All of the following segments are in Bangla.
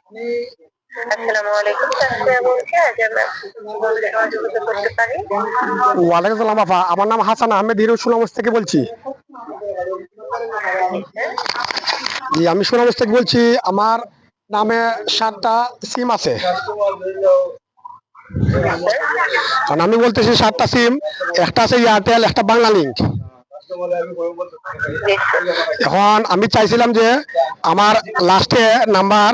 আসসালামু আলাইকুম। বলছি আজ আমরা কিভাবে সহযোগিতা করতে পারি? ওয়ালাইকুম আসসালাম আপা, আমার নাম হাসান আহমেদ হিরো সুনামগঞ্জ থেকে বলছি। জি স্যার। জি, আমি সুনামগঞ্জ থেকে বলছি। আমার নামে 7টা সিম আছে। জি স্যার। কারণ আমি বলতেছি 7টা সিম, একটা আছে এয়ারটেল, একটা বাংলা লিঙ্ক। জি স্যার। এখন আমি চাইছিলাম যে আমার লাস্টে নাম্বার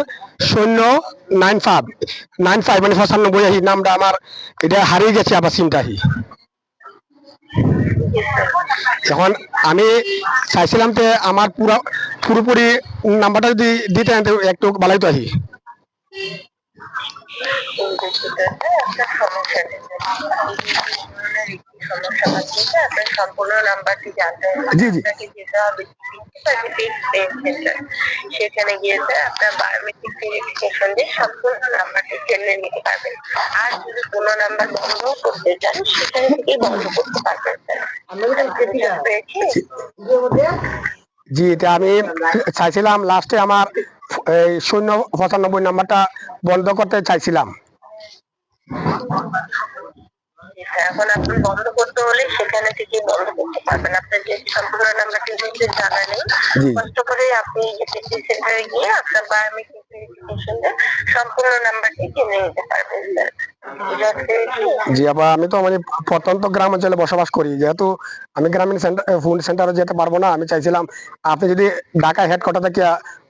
09595 মানে 95 এই নামটা আমার এটা হারিয়ে গেছে, আবার সিমটাহি। জি স্যার। এখন আমি চাইছিলাম যে আমার পুরোপুরি নাম্বারটা যদি দিতেন তো একটু ভালোই তো আহি। দুঃখিত স্যার, আপনার সমস্যাটি এই ধরনের একটি সমস্যা হচ্ছে যে আপনার সম্পূর্ণ নাম্বারটি জানতে হলে জি জি আপনাকে যেতে হবে সেন্টার। সেখানে গিয়ে স্যার আপনার বায়োমেট্রিক ভেরিফিকেশন দিয়ে সম্পূর্ণ নাম্বারটি জেনে নিতে পারবেন। আর যদি কোনো নাম্বার বন্ধ করতে চান সেখান থেকেই বন্ধ করতে পারবেন স্যার। আমি বুঝতে পেরেছি। জি, এটা আমি চাইছিলাম লাস্টে আমার এই 095 নাম্বারটা বন্ধ করতে চাইছিলাম। এখন আপনি বন্ধ করতে হলে সেখানে থেকে বন্ধ করতে পারবেন। আপনার যে সম্পূর্ণ নাম্বারটি যেহেতু জানা নেই, জি কষ্ট করে আপনি জিপিসি সেন্টারে গিয়ে আপনার বায়োমেট্রিক ভেরিফিকেশন দিয়ে সম্পূর্ণ নাম্বারটি জেনে নিতে পারবেন স্যার। বুঝতে পেরেছি? জি আপা, আমি তো মানে প্রত্যন্ত গ্রাম অঞ্চলে বসবাস করি, যেহেতু আমি গ্রামীণ ফোন সেন্টারে যেতে পারবো না। আমি চাইছিলাম আপনি যদি ঢাকা হেডকোয়ার্টার থেকে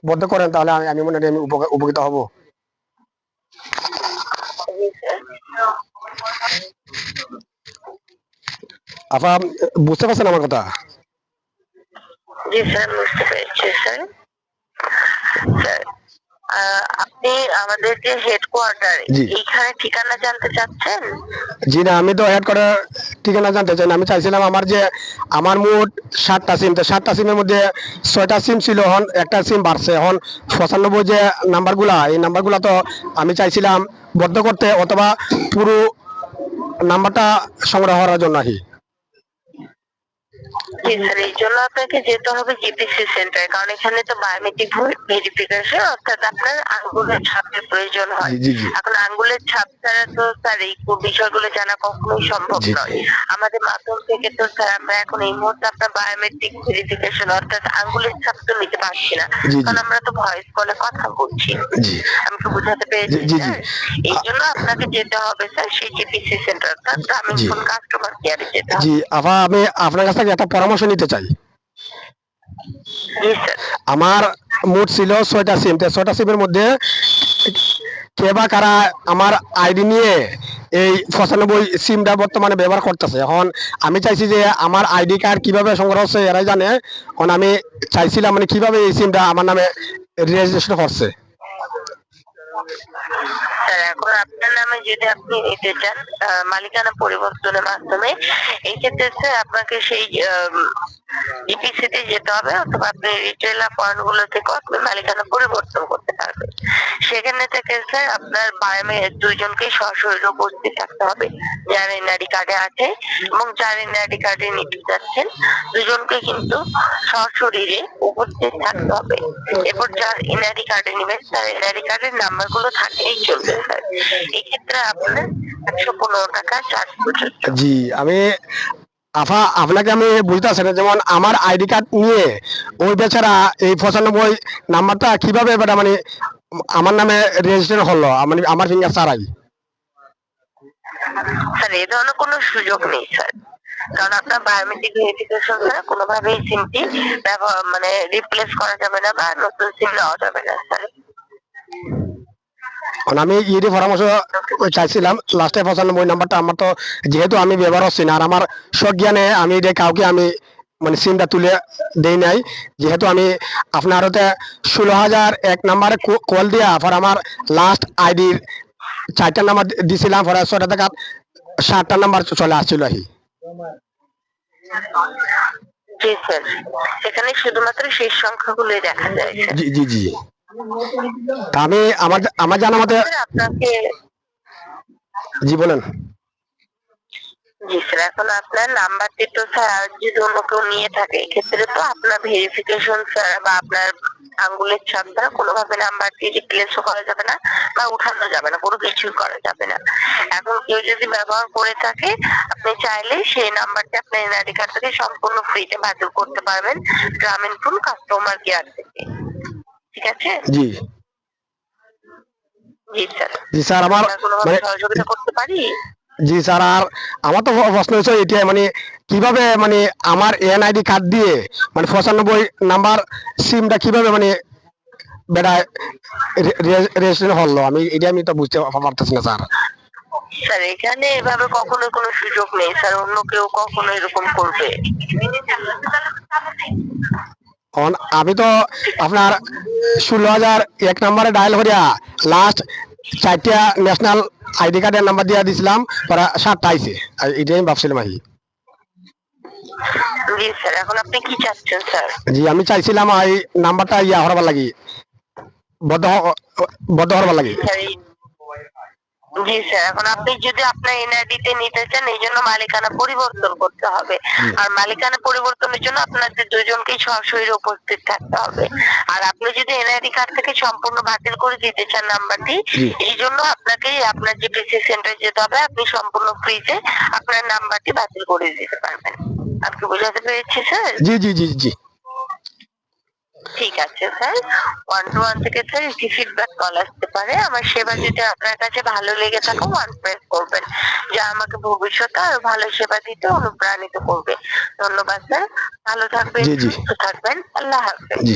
বন্ধ করেন তাহলে আমি আমি মনে হয় আমি উপকৃত হব। জি স্যার। আপা, বুঝতে পারছেন আমার কথা? জি স্যার, বুঝতে পেরেছি স্যার। স্যার, আপনি আমাদের যে হেডকোয়ার্টার জি এইখানে ঠিকানা জানতে চাচ্ছেন? জি না, আমি তো হেডকোয়ার্টার ঠিকানা জানতে চাই না। আমি চাইছিলাম আমার যে আমার মোট 7টা সিম, তো 7টা সিমের মধ্যে 6টা সিম ছিল, এখন একটা সিম বাড়ছে। এখন 95 যে নাম্বারগুলা, এই নাম্বারগুলা তো আমি চাইছিলাম বদ্ধ করতে, অথবা পুরো নাম্বারটা সংগ্রহ করার জন্য আহি। জি স্যার, এই জন্য আপনাকে যেতে হবে জিপিসি সেন্টারে, কারণ এখানে তো বায়োমেট্রিক ভেরিফিকেশন, অর্থাৎ আপনার আঙ্গুলের ছাপের প্রয়োজন হয়। জি জি জি এখন আঙ্গুলের ছাপ ছাড়া তো স্যার এই বিষয়গুলো জানা কখনোই সম্ভব জি নয়। আমাদের মাধ্যম থেকে তো স্যার আমরা এখন এই মুহূর্তে আপনার বায়োমেট্রিক ভেরিফিকেশন অর্থাৎ আঙ্গুলের ছাপ তো নিতে পারছি না, জি জি কারণ আমরা তো ভয়েস কলে কথা বলছি। জি আমি তো বুঝাতে জি পেরেছি জি জি স্যার? এই জন্য আপনাকে যেতে হবে স্যার সেই জিপিসি সেন্টার অর্থাৎ গ্রামীণ জি ফোন কাস্টমার কেয়ারে যেতে জি হবে। আপা, আমি আপনার কাছ থেকে একটা পরামর্শ নিতে চাই। জি স্যার। আমার মোট ছিল 6টা সিম, তো 6টা সিমের মধ্যে কে বা কারা আমার আইডি নিয়ে এই 95 সিমটা বর্তমানে ব্যবহার করতেছে। এখন আমি চাইছি যে আমার আইডি কার্ড কিভাবে সংগ্রহ হচ্ছে এরাই জানে। এখন আমি চাইছিলাম মানে কিভাবে এই সিমটা আমার নামে রেজিস্ট্রেশন করছে। স্যার, এখন আপনার নামে যদি আপনি নিতে চান মালিকানা পরিবর্তনের মাধ্যমে, এই ক্ষেত্রে স্যার আপনাকে সেই ডিপিসি তে যেতে হবে, অথবা আপনি রিটেইলার পয়েন্ট গুলো থেকে আপনি মালিকানা পরিবর্তন করতে পারবেন। সেখানে থেকে স্যার আপনার দুইজনকেই সশরীরে উপস্থিত থাকতে হবে, যার এনআইডি কার্ডে আছে এবং যার এনআইডি কার্ডে নিতে যাচ্ছেন, দুজনকে কিন্তু সশরীরে উপস্থিত থাকতে হবে। এরপর যার এনআইডি কার্ডে নিবেন তার এনআইডি কার্ডের নাম্বার গুলো থাকলেই চলবে স্যার। এক্ষেত্রে আপনার 115 টাকা চার্জ প্রযোজ্য। জি, আমি আপনাকে আমি বুঝতে পারছি না, যেমন আমার আইডি কার্ড নিয়ে ওই বেচারা এই 95 নাম্বারটা কিভাবে এবার মানে আমার নামে রেজিস্ট্রেশন হলো, মানে আমার ফিঙ্গার ছাড়াই। স্যার, এই ধরনের কোনো সুযোগ নেই স্যার, কারণ আপনার বায়োমেট্রিক ভেরিফিকেশন ছাড়া কোনোভাবেই সিমটি ব্যবহার মানে রিপ্লেস করা যাবে না বা নতুন সিম নেওয়া যাবে না স্যার। কারণ আমি ইডি পরামর্শ চাইছিলাম লাস্টে 95 নাম্বারটা আমার তো, যেহেতু আমি ব্যবহার হচ্ছি না, আর আমার সজ্ঞানে আমি এটা কাউকে আমি মানে সিমটা তুলে দেই নাই। যেহেতু আমি আপনার হতে 16,001 নাম্বারে কল দিয়া পর আমার লাস্ট আইডির 4টা নাম্বার দিছিলাম, পরে 6টা থেকে 7টা নাম্বার চলে আসছিল আহি। জি স্যার, সেখানে শুধুমাত্র শেষ সংখ্যাগুলোই দেখা যায় স্যার। জি জি জি তা আমি আমার আমার জানা মতে। স্যার, আপনাকে জি বলেন। জি স্যার, এখন আপনার নাম্বারটি তো স্যার যদি অন্য কেউ নিয়ে থাকে এক্ষেত্রে তো আপনার ভেরিফিকেশন স্যার বা আপনার আঙ্গুলের ছাপ দ্বারা কোনোভাবে নাম্বারটি রিপ্লেসও করা যাবে না বা উঠানো যাবে না, কোনো কিছুই করা যাবে না। এখন কেউ যদি ব্যবহার করে থাকে, আপনি চাইলে সেই নাম্বারটি আপনার এনআইডি কার্ড থেকে সম্পূর্ণ ফ্রিতে বাতিল করতে পারবেন গ্রামীণফোন কাস্টমার কেয়ার থেকে। ঠিক আছে? জি জি স্যার। জি স্যার, আমার আপনার কোনোভাবে মানে সহযোগিতা করতে পারি? জি স্যার, আর আমার তো প্রশ্ন হচ্ছে এটাই, মানে কিভাবে মানে আমার এনআইডি কার্ড দিয়ে মানে 95 নাম্বার সিমটা কিভাবে মানে বেটা রেজিস্ট্রেশন হলো, আমি তো বুঝতে পারতেছি না স্যার। স্যার এখানে এভাবে কখনো কোনো সুযোগ নেই স্যার, অন্য কেউ কখনো এরকম করবে। আমি তো আপনার 16,001 নাম্বারে ডায়াল করিয়া লাস্ট 4টা ন্যাশনাল আইডি কার্ডের নাম্বার দিয়ে দিছিলাম, পরে 7টা আইছে, আর এটাই আমি ভাবছিলাম আহি। জি স্যার, এখন আপনি কি চাচ্ছেন স্যার? জি, আমি চাইছিলাম এই নাম্বারটা হরবার লাগি, বদ্ধ বদ্ধ হরবার লাগি। জি স্যার, এখন আপনি যদি আপনার এনআইডি তে নিতে চান, এই জন্য মালিকানা পরিবর্তন করতে হবে। আর মালিকানা পরিবর্তনের জন্য আপনাদের দুজনকেই সরাসরি উপস্থিত থাকতে হবে। আর আপনি যদি এনআইডি কার্ড থেকে সম্পূর্ণ বাতিল করে দিতে চান নাম্বারটি, এই জন্য আপনাকে আপনার যে পিসি সেন্টারে যেতে হবে, আপনি সম্পূর্ণ ফ্রিতে আপনার নাম্বারটি বাতিল করে দিতে পারবেন। আপনি বুঝাতে পেরেছি স্যার? জি জি জি জি ঠিক আছে স্যার। 121 থেকে স্যার একটি ফিডব্যাক কল আসতে পারে। আমার সেবা যদি আপনার কাছে ভালো লেগে থাকে 1 প্রেস করবেন, যা আমাকে ভবিষ্যতে আরো ভালো সেবা দিতে অনুপ্রাণিত করবে। ধন্যবাদ স্যার। ভালো থাকবেন, জি জি সুস্থ থাকবেন। আল্লাহ হাফেজ। জি।